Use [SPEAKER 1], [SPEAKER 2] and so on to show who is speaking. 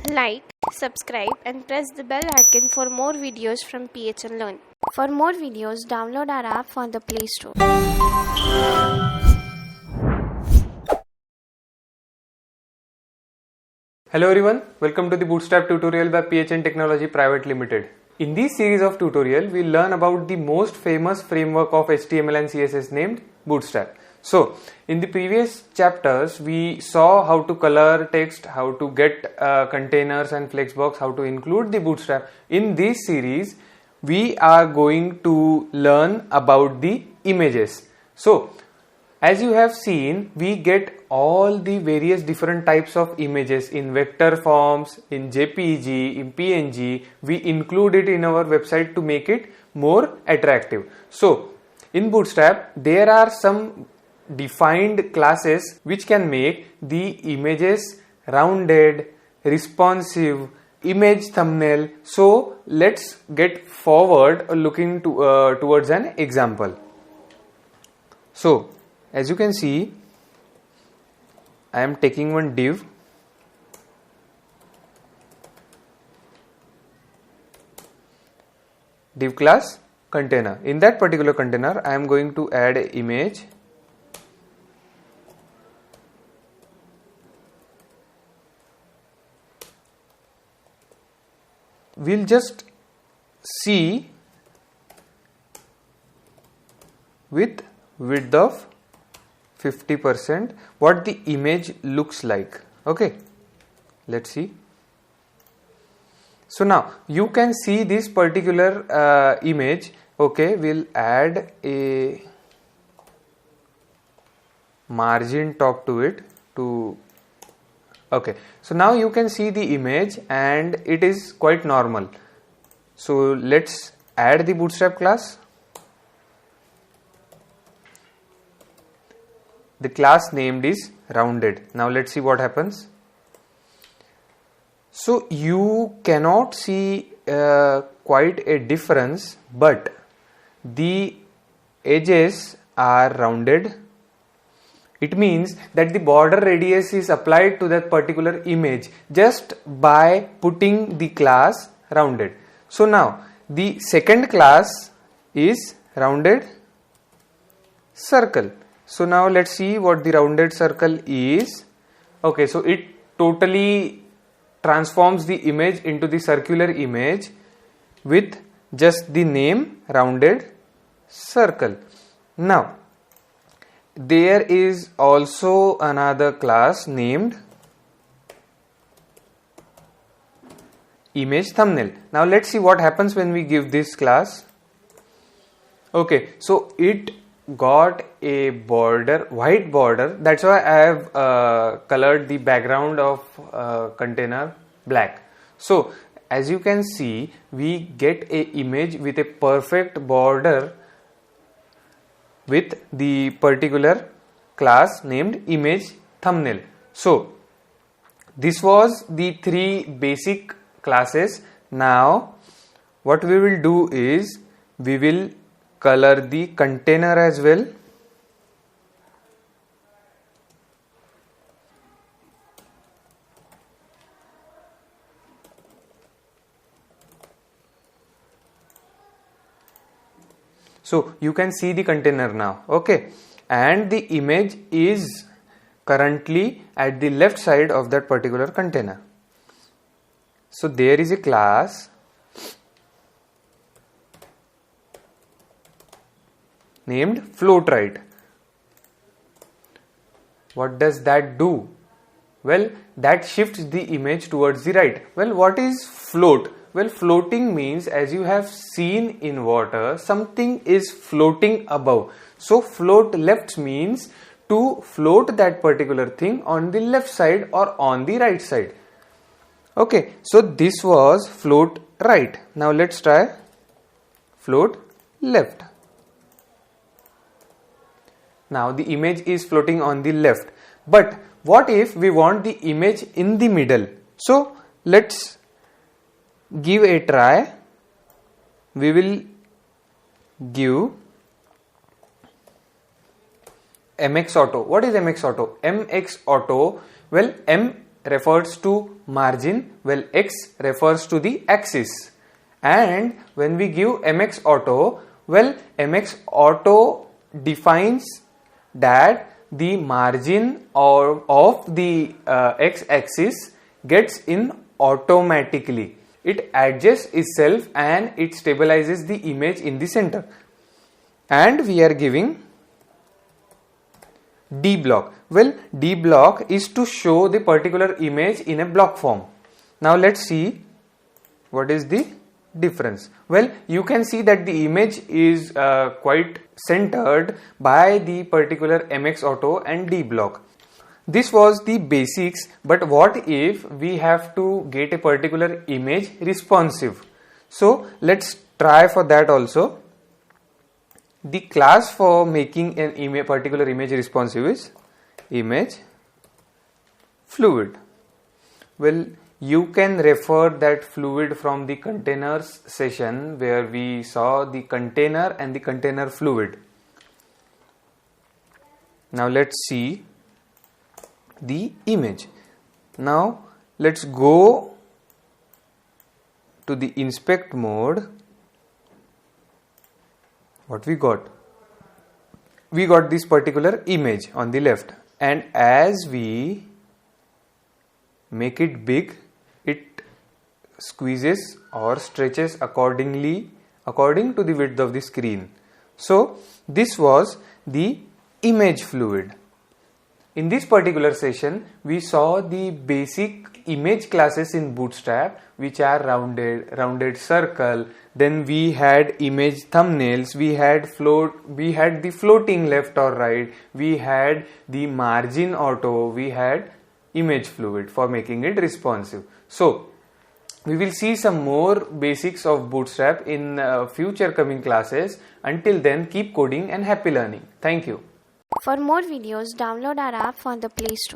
[SPEAKER 1] Like, subscribe and press the bell icon for more videos from PHN Learn. For more videos, download our app from the Play Store.
[SPEAKER 2] Hello everyone, welcome to the Bootstrap tutorial by PHN Technology Private Limited. In this series of tutorial, we learn about the most famous framework of HTML and CSS named Bootstrap. So, in the previous chapters, we saw how to color text, how to get containers and flexbox, how to include the Bootstrap. In this series, we are going to learn about the images. So, as you have seen, we get all the various different types of images in vector forms, in JPG, in PNG. We include it in our website to make it more attractive. So, in Bootstrap, there are some defined classes which can make the images rounded, responsive, image thumbnail. So, let's get forward looking towards an example. So, as you can see, I am taking one div class container. In that particular container, I am going to add an image. We'll just see with width of 50% what the image looks like. Okay, let's see. So now you can see this particular image. Okay, we'll add a margin top to it okay, so now you can see the image and it is quite normal. So let's add the Bootstrap class. The class named is rounded. Now let's see what happens. So you cannot see quite a difference, but the edges are rounded. It means that the border radius is applied to that particular image just by putting the class rounded. So now the second class is rounded circle. So now let's see what the rounded circle is. Okay, so it totally transforms the image into the circular image with just the name rounded circle. Now there is also another class named image thumbnail. Now let's see what happens when we give this class. Okay, so it got a border, white border. That's why I have colored the background of container black. So as you can see, we get a image with a perfect border with the particular class named image thumbnail. So this was the three basic classes. Now what we will do is we will color the container as well. So you can see the container now. Okay, and the image is currently at the left side of that particular container. So there is a class named floatRight. What does that do? Well, that shifts the image towards the right. Well, what is float? Well, floating means, as you have seen in water, something is floating above. So float left means to float that particular thing on the left side or on the right side. Okay, so this was float right. Now let's try float left. Now the image is floating on the left. But what if we want the image in the middle? So let's give a try. We will give MX Auto. What is MX Auto? MX Auto, well, M refers to margin, well X refers to the axis. And when we give MX Auto, well MX Auto defines that the margin of the x-axis gets in automatically. It adjusts itself and it stabilizes the image in the center. And we are giving D block. Well, D block is to show the particular image in a block form. Now let's see what is the difference. Well, you can see that the image is quite centered by the particular MX Auto and D block. This was the basics, but what if we have to get a particular image responsive? So let's try for that also. The class for making an particular image responsive is image fluid. Well, you can refer that fluid from the containers session where we saw the container and the container fluid. Now let's see the image. Now let's go to the inspect mode. What we got? We got this particular image on the left, and as we make it big, it squeezes or stretches according to the width of the screen. So this was the image fluid. In this particular session, we saw the basic image classes in Bootstrap, which are rounded circle. Then we had image thumbnails, we had the floating left or right, we had the margin auto, we had image fluid for making it responsive. So we will see some more basics of Bootstrap in future coming classes. Until then, keep coding and happy learning. Thank you.
[SPEAKER 1] For more videos, download our app from the Play Store.